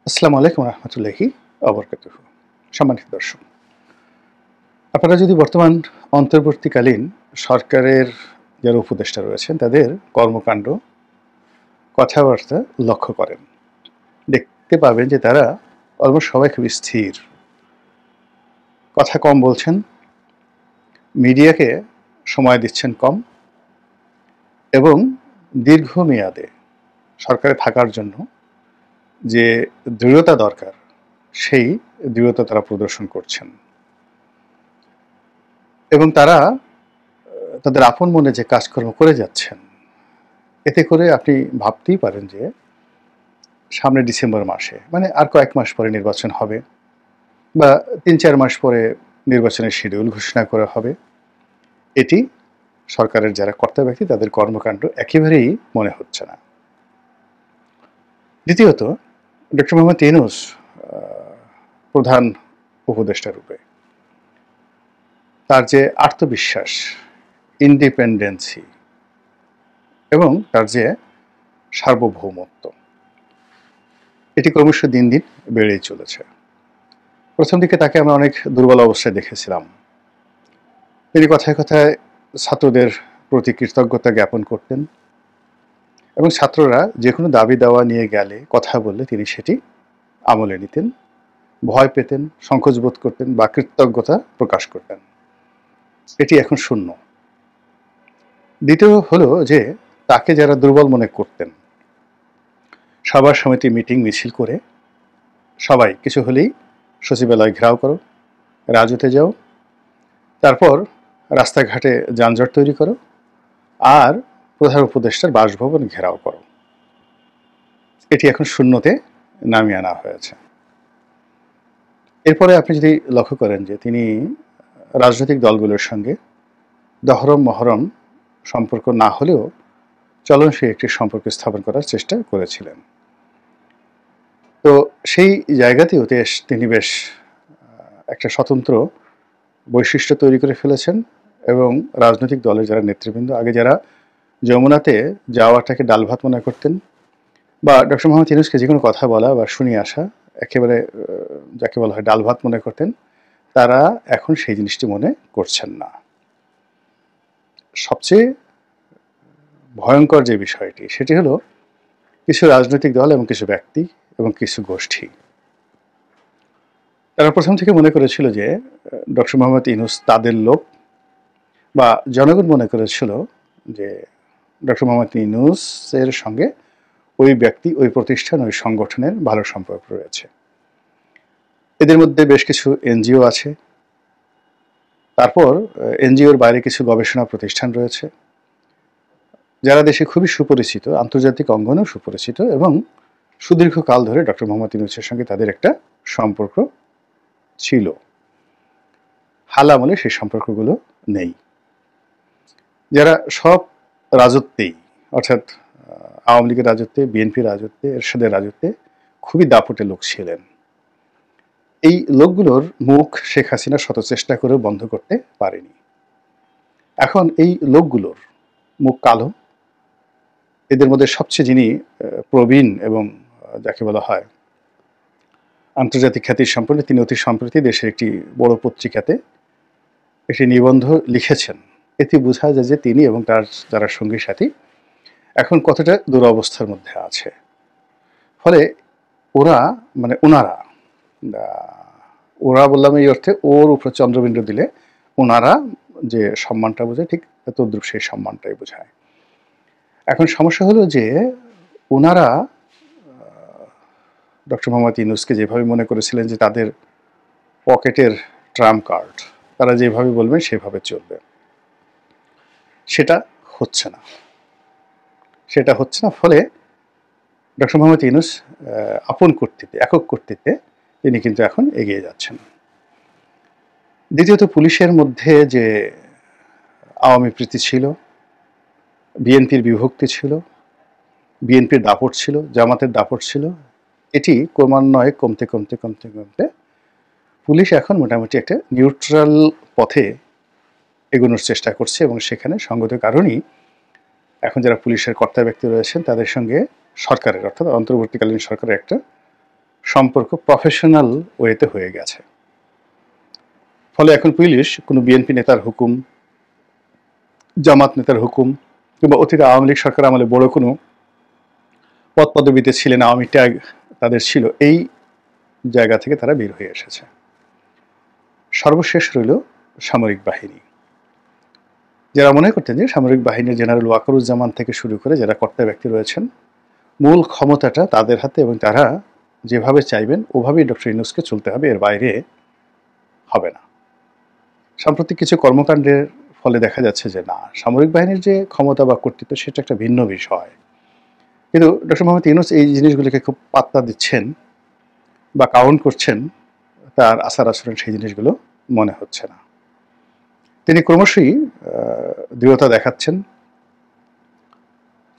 আসসালামু আলাইকুম রহমতুল্লাহি অবরকাতুহু। সম্মানিত দর্শক, আপনারা যদি বর্তমান অন্তর্বর্তীকালীন সরকারের যারা উপদেষ্টা রয়েছেন তাদের কর্মকাণ্ড, কথাবার্তা লক্ষ্য করেন, দেখতে পাবেন যে তারা অলমোস্ট সবাই খুব স্থির, কথা কম বলছেন, মিডিয়াকে সময় দিচ্ছেন কম, এবং দীর্ঘমেয়াদে সরকারে থাকার জন্য যে দৃঢ়তা দরকার সেই দৃঢ়তা তারা প্রদর্শন করছেন। এবং তারা তাদের আপন মনে যে কাজকর্ম করে যাচ্ছেন, এতে করে আপনি ভাবতেই পারেন যে সামনে ডিসেম্বর মাসে, মানে আর কয়েক মাস পরে নির্বাচন হবে, বা ৩-৪ মাস পরে নির্বাচনের শিডিউল ঘোষণা করা হবে। এটি সরকারের যারা কর্তা ব্যক্তি তাদের কর্মকাণ্ড একেবারেই মনে হচ্ছে না। দ্বিতীয়ত, ডক্টর মোহাম্মদ ইউনূস প্রধান উপদেষ্টা রূপে তার যে আত্মবিশ্বাস, ইন্ডিপেন্ডেন্সি এবং তার যে সার্বভৌমত্ব, এটি ক্রমশ দিন দিন বেড়েই চলেছে। প্রথম দিকে তাকে আমরা অনেক দুর্বল অবস্থায় দেখেছিলাম। তিনি কথায় কথায় ছাত্রদের প্রতি কৃতজ্ঞতা জ্ঞাপন করতেন এবং ছাত্ররা যে কোনো দাবি দাওয়া নিয়ে গেলে, কথা বললে তিনি সেটি আমলে নিতেন, ভয় পেতেন, সংকোচ বোধ করতেন বা কৃতজ্ঞতা প্রকাশ করতেন। এটি এখন শূন্য। দ্বিতীয় হলো যে তাকে যারা দুর্বল মনে করতেন, সভা সমিতি মিটিং মিছিল করে সবাই কিছু হলেই সচিবালয় ঘেরাও করো, রাজুতে যাও, তারপর রাস্তাঘাটে যানজট তৈরি করো, আর প্রধান উপদেষ্টার বাসভবন ঘেরাও করো। এটি এখন শূন্যতে নামিয়ে আনা হয়েছে। এরপরে আপনি যদি লক্ষ্য করেন যে তিনি রাজনৈতিক দলগুলোর সঙ্গে দহরম মহরম সম্পর্ক না হলেও চলনসই একটি সম্পর্ক স্থাপন করার চেষ্টা করেছিলেন। তো সেই জায়গাতেও তিনি বেশ একটা স্বতন্ত্র বৈশিষ্ট্য তৈরি করে ফেলেছেন এবং রাজনৈতিক দলের যারা নেতৃবৃন্দ, আগে যারা যমুনাতে যাওয়াটাকে ডাল ভাত মনে করতেন বা ডক্টর মোহাম্মদ ইউনূসকে যে কোনো কথা বলা বা শুনিয়ে আসা একেবারে যাকে বলা হয় ডাল ভাত মনে করতেন, তারা এখন সেই জিনিসটি মনে করছেন না। সবচেয়ে ভয়ঙ্কর যে বিষয়টি সেটি হলো কিছু রাজনৈতিক দল এবং কিছু ব্যক্তি এবং কিছু গোষ্ঠী, তারা প্রথম থেকে মনে করেছিল যে ডক্টর মোহাম্মদ ইউনূস তাদের লোক, বা জনগণ মনে করেছিল যে ডক্টর মোহাম্মদ ইউনূসের সঙ্গে ওই ব্যক্তি, ওই প্রতিষ্ঠান, ওই সংগঠনের ভালো সম্পর্ক রয়েছে। এদের মধ্যে বেশ কিছু এনজিও আছে, তারপর এনজিওর বাইরে কিছু গবেষণা প্রতিষ্ঠান রয়েছে যারা দেশে খুবই সুপরিচিত, আন্তর্জাতিক অঙ্গনেও সুপরিচিত, এবং সুদীর্ঘকাল ধরে ডক্টর মোহাম্মদ ইউনূসের সঙ্গে তাদের একটা সম্পর্ক ছিল। হাল আমলে সেই সম্পর্কগুলো নেই। যারা সব রাজত্বেই, অর্থাৎ আওয়ামী লীগের রাজত্বে, বিএনপির রাজত্বে, এরশাদের রাজত্বে খুবই দাপটে লোক ছিলেন, এই লোকগুলোর মুখ শেখ হাসিনা শত চেষ্টা করেও বন্ধ করতে পারেনি। এখন এই লোকগুলোর মুখ কালো। এদের মধ্যে সবচেয়ে যিনি প্রবীণ এবং যাকে বলা হয় আন্তর্জাতিক খ্যাতির সম্পন্ন, তিনি অতি সম্প্রতি দেশের একটি বড় পত্রিকাতে একটি নিবন্ধ লিখেছেন। এতে বোঝা যায় যে তিনি এবং তার যারা সঙ্গী সাথী এখন কতটা দুরবস্থার মধ্যে আছে। ফলে ওরা বললাম এই অর্থে ওর উপর চন্দ্রবিন্দু দিলে ওনারা যে সম্মানটা বোঝায়, ঠিক তদ্রুপ সেই সম্মানটাই বোঝায়। এখন সমস্যা হলো যে ওনারা ডক্টর মোহাম্মদ ইউনূসকে যেভাবে মনে করেছিলেন যে তাদের পকেটের ট্রাম্প কার্ড, তারা যেভাবে বলবেন সেভাবে চলবে, সেটা হচ্ছে না। ফলে ডক্টর মোহাম্মদ ইউনূস আপন কর্তৃত্বে, একক কর্তৃত্বে তিনি কিন্তু এখন এগিয়ে যাচ্ছেন। দ্বিতীয়ত, পুলিশের মধ্যে যে আওয়ামী প্রীতি ছিল, বিএনপির বিভক্তি ছিল, বিএনপির দাপট ছিল, জামাতের দাপট ছিল, এটি ক্রমান্বয়ে কমতে কমতে কমতে কমতে পুলিশ এখন মোটামুটি একটা নিউট্রাল পথে এগোনোর চেষ্টা করছে, এবং সেখানে সঙ্গত কারণেই এখন যারা পুলিশের কর্তা ব্যক্তি রয়েছেন তাদের সঙ্গে সরকারের, অর্থাৎ অন্তর্বর্তীকালীন সরকারের একটা সম্পর্ক প্রফেশনাল ওয়েতে হয়ে গেছে। ফলে এখন পুলিশ কোনো বিএনপি নেতার হুকুম, জামাত নেতার হুকুম, কিংবা অতীতে আওয়ামী লীগ সরকার আমলে বড় কোনো পদ পদবিতে ছিলেন, আওয়ামী ট্যাগ তাদের ছিল, এই জায়গা থেকে তারা বের হয়ে এসেছে। সর্বশেষ রইল সামরিক বাহিনী। যারা মনে করতেন যে সামরিক বাহিনীর জেনারেল ওয়াকারুজ্জামান থেকে শুরু করে যারা কর্তা ব্যক্তি রয়েছেন, মূল ক্ষমতাটা তাদের হাতে এবং তারা যেভাবে চাইবেন ওভাবেই ডক্টর ইউনূসকে চলতে হবে, এর বাইরে হবে না। সাম্প্রতিক কিছু কর্মকাণ্ডের ফলে দেখা যাচ্ছে যে না, সামরিক বাহিনীর যে ক্ষমতা বা কর্তৃত্ব সেটা একটা ভিন্ন বিষয়, কিন্তু ডক্টর মোহাম্মদ ইউনূস এই জিনিসগুলিকে খুব পাত্তা দিচ্ছেন বা কাউন্ট করছেন, তার আচার আচরণ সেই জিনিসগুলো মনে হচ্ছে না। তিনি ক্রমশই দৃঢ়তা দেখাচ্ছেন,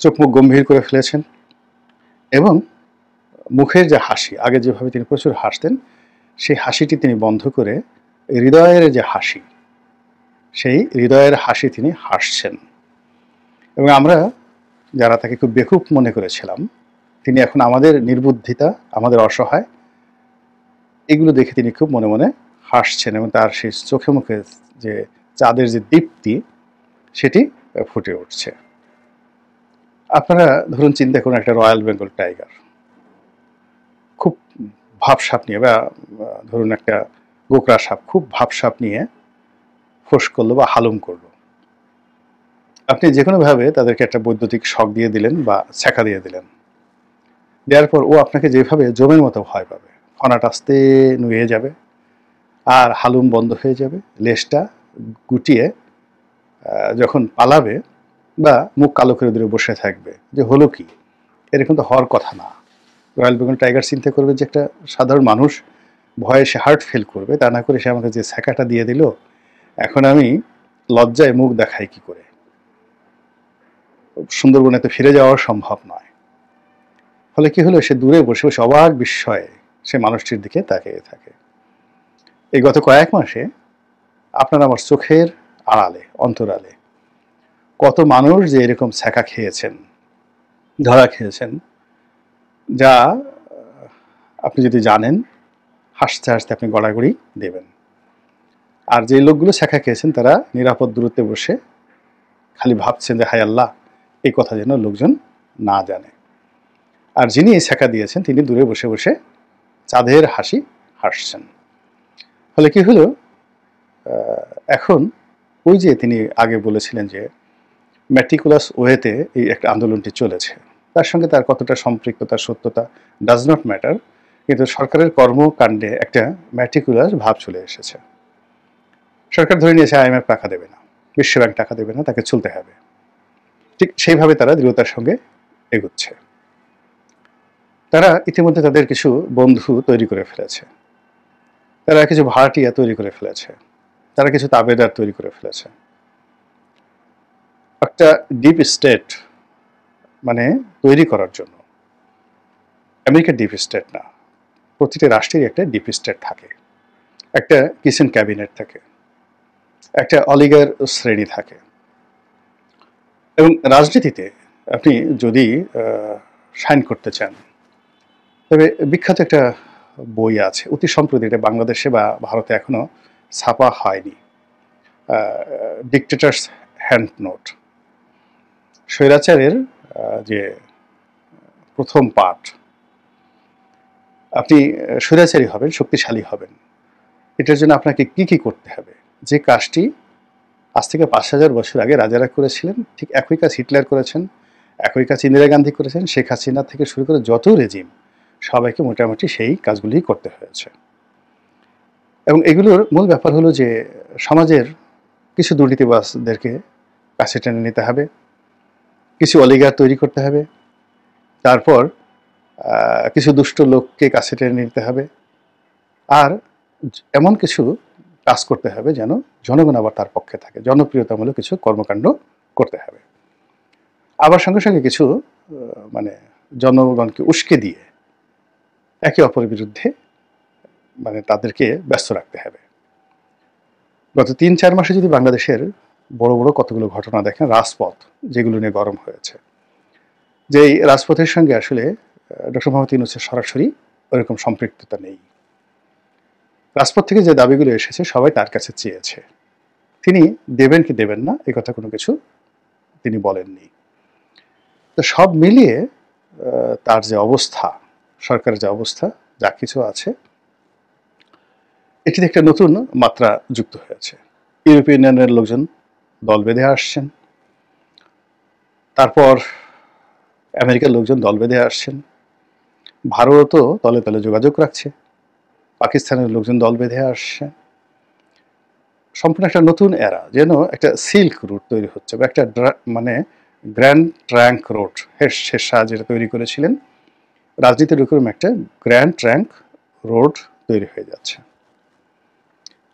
চোখ মুখ গম্ভীর করে ফেলেছেন এবং মুখের যে হাসি, আগে যেভাবে তিনি প্রচুর হাসতেন, সেই হাসিটি তিনি বন্ধ করে হৃদয়ের যে হাসি, সেই হৃদয়ের হাসি তিনি হাসছেন। এবং আমরা যারা তাকে খুব বেকুব মনে করেছিলাম, তিনি এখন আমাদের নির্বুদ্ধিতা, আমাদের অসহায়, এগুলো দেখে তিনি খুব মনে মনে হাসছেন এবং তার সেই চোখে মুখে যে চাঁদের যে দীপ্তি সেটি ফুটে উঠছে। আপনারা ধরুন চিন্তা করুন, একটা রয়্যাল বেঙ্গল টাইগার খুব ভাবসাপ নিয়ে, বা ধরুন একটা গোকরা সাপ খুব ভাবসাপ নিয়ে ফোঁস করলো বা হালুম করলো, আপনি যে কোনোভাবে তাদেরকে একটা বৈদ্যুতিক শক দিয়ে দিলেন বা ছ্যাঁকা দিয়ে দিলেন, দেওয়ার পর ও আপনাকে যেভাবে জমের মতো ভয় পাবে, ফনাটা আস্তে নুয়ে যাবে আর হালুম বন্ধ হয়ে যাবে, লেজটা গুটিয়ে যখন পালাবে বা মুখ কালো করে দিয়ে বসে থাকবে যে হলো কি, এরকম তো হওয়ার কথা না। রয়্যাল বেঙ্গল টাইগার চিন্তা করবে যে একটা সাধারণ মানুষ ভয়ে সে হার্ট ফেল করবে, তা না করে সে আমাকে যে ছ্যাঁকাটা দিয়ে দিল, এখন আমি লজ্জায় মুখ দেখাই কি করে, সুন্দরবনে তো ফিরে যাওয়া সম্ভব নয়। ফলে কি হলো, সে দূরে বসে বসে অবাক বিস্ময়ে সে মানুষটির দিকে তাকিয়ে থাকে। এই গত কয়েক মাসে আপনার আমার চোখের আড়ালে, অন্তরালে কত মানুষ যে এরকম ছ্যাঁকা খেয়েছেন, ধরা খেয়েছেন, যা আপনি যদি জানেন হাসতে হাসতে আপনি গড়াগড়ি দেবেন। আর যে লোকগুলো ছ্যাঁকা খেয়েছেন তারা নিরাপদ দূরত্বে বসে খালি ভাবছেন যে হায় আল্লাহ, এই কথা যেন লোকজন না জানে। আর যিনি এই ছ্যাঁকা দিয়েছেন তিনি দূরে বসে বসে চাঁদের হাসি হাসছেন। ফলে কি হলো, এখন ওই যে তিনি আগে বলেছিলেন যে ম্যাটিকুলাস ওয়েতে এই একটা আন্দোলনটি চলেছে, তার সঙ্গে তার কতটা সম্পৃক্ততা, সত্যতা ডাজ নট ম্যাটার, কিন্তু সরকারের কর্মকাণ্ডে একটা ম্যাটিকুলাস ভাব চলে এসেছে। সরকার ধরে নিয়েছে আইএমএফ টাকা দেবে না, বিশ্বব্যাংক টাকা দেবে না, তাকে চলতে হবে। ঠিক সেইভাবে তারা দৃঢ়তার সঙ্গে এগোচ্ছে। তারা ইতিমধ্যে তাদের কিছু বন্ধু তৈরি করে ফেলেছে, তারা কিছু ভাড়াটিয়া তৈরি করে ফেলেছে, তারা কিছু তাবেদার তৈরি করে ফেলেছে। একটা ডিপ স্টেট মানে তৈরি করার জন্য, আমেরিকার ডিপ স্টেট না, প্রতিটি রাষ্ট্রেরই একটা ডিপ স্টেট থাকে, একটা কিচেন ক্যাবিনেট থাকে, একটা অলিগার শ্রেণী থাকে। এবং রাজনীতিতে আপনি যদি সাইন করতে চান, তবে বিখ্যাত একটা বই আছে, অতি সম্প্রতি, এটা বাংলাদেশে বা ভারতে এখনো ছাপা হয়নি, ডিক্টেটরস হ্যান্ড নোট। স্বৈরাচারের যে প্রথম পাঠ, আপনি স্বৈরাচারী হবেন, শক্তিশালী হবেন, এটার জন্য আপনাকে কি কি করতে হবে, যে কাজটি আজ থেকে ৫,০০০ বছর আগে রাজারা করেছিলেন, ঠিক একই কাজ হিটলার করেছেন, একই কাজ ইন্দিরা গান্ধী করেছেন, শেখ হাসিনা থেকে শুরু করে যত রেজিম, সবাইকে মোটামুটি সেই কাজগুলি করতে হয়েছে। এবং এগুলোর মূল ব্যাপার হলো যে সমাজের কিছু দুর্নীতিবাজদেরকে কাছে টেনে নিতে হবে, কিছু অলিগার তৈরি করতে হবে, তারপর কিছু দুষ্ট লোককে কাছে টেনে নিতে হবে, আর এমন কিছু কাজ করতে হবে যেন জনগণ আবার তার পক্ষে থাকে, জনপ্রিয়তামূলক কিছু কর্মকাণ্ড করতে হবে। আবার সঙ্গে সঙ্গে কিছু মানে জনগণকে উস্কে দিয়ে একে অপরের বিরুদ্ধে মানে তাদেরকে ব্যস্ত রাখতে হবে। গত ৩-৪ মাসে যদি বাংলাদেশের বড় বড় কতগুলো ঘটনা দেখেন, রাজপথ যেগুলো নিয়ে গরম হয়েছে, যেই রাজপথের সঙ্গে আসলে ডক্টর মোহাম্মদ ইউনূসের সরাসরি ওরকম সম্পৃক্ততা নেই। রাজপথ থেকে যে দাবিগুলো এসেছে সবাই তার কাছে চেয়েছে, তিনি দেবেন কি দেবেন না এ কথা কোনো কিছু তিনি বলেননি। তো সব মিলিয়ে তার যে অবস্থা, সরকারের যে অবস্থা, যা কিছু আছে, এটিতে একটা নতুন মাত্রা যুক্ত হয়েছে। ইউরোপিয়ান ইউনিয়নের লোকজন দল বেঁধে আসছেন, তারপর আমেরিকার লোকজন দল বেঁধে আসছেন, ভারতও তলে তলে যোগাযোগ রাখছে, পাকিস্তানের লোকজন দল বেঁধে আসছে। সম্পূর্ণ একটা নতুন এরা, যেন একটা সিল্ক রুট তৈরি হচ্ছে, বা একটা মানে গ্র্যান্ড ট্র্যাঙ্ক রোড শেরশাহ যেটা তৈরি করেছিলেন, রাজনীতির এরকম একটা গ্র্যান্ড ট্র্যাঙ্ক রোড তৈরি হয়ে যাচ্ছে।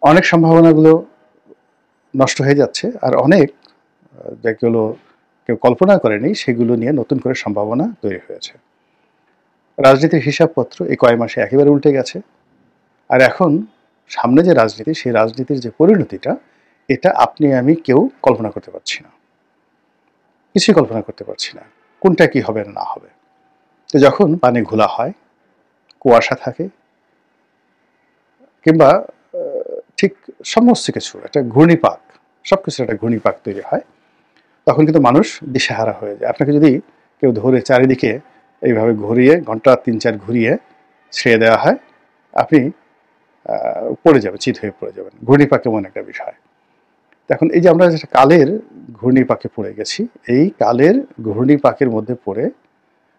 অনেক সম্ভাবনাগুলো নষ্ট হয়ে যাচ্ছে, আর অনেক যেগুলো কেউ কল্পনা করেনি সেগুলো নিয়ে নতুন করে সম্ভাবনা তৈরি হয়েছে। রাজনীতির হিসাবপত্র এই কয় মাসে একেবারে উল্টে গেছে, আর এখন সামনে যে রাজনীতি, সেই রাজনীতির যে পরিণতিটা, এটা আপনি আমি কেউ কল্পনা করতে পারছি না, কিছুই কল্পনা করতে পারছি না কোনটা কি হবে না হবে। তো যখন পানি ঘোলা হয়, কুয়াশা থাকে, কিংবা ঠিক সমস্ত কিছু একটা ঘূর্ণিপাক, সব কিছুর একটা ঘূর্ণিপাক তৈরি হয়, তখন কিন্তু মানুষ দিশেহারা হয়ে যায়। আপনাকে যদি কেউ ধরে চারিদিকে এইভাবে ঘুরিয়ে ঘন্টা ৩-৪ ঘুরিয়ে ছেড়ে দেওয়া হয়, আপনি পড়ে যাবেন, চিত হয়ে পড়ে যাবেন। ঘূর্ণিপাক এমন একটা বিষয়। এখন এই যে আমরা যেটা কালের ঘূর্ণিপাকে পড়ে গেছি, এই কালের ঘূর্ণিপাকের মধ্যে পড়ে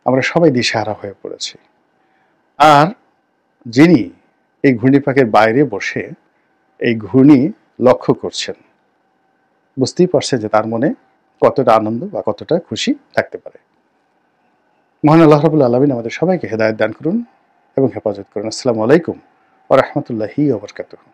আমরা সবাই দিশেহারা হয়ে পড়েছি। আর যিনি এই ঘূর্ণিপাকের বাইরে বসে এই ঘূর্ণি লক্ষ্য করছেন, বুঝতেই পারছে যে তার মনে কতটা আনন্দ বা কতটা খুশি থাকতে পারে। মহান আল্লাহ রাব্বুল আলামিন আমাদের সবাইকে হেদায়েত দান করুন এবং হেফাজত করুন। আসসালামু আলাইকুম ওয়া রাহমাতুল্লাহি ওয়া বারাকাতুহু।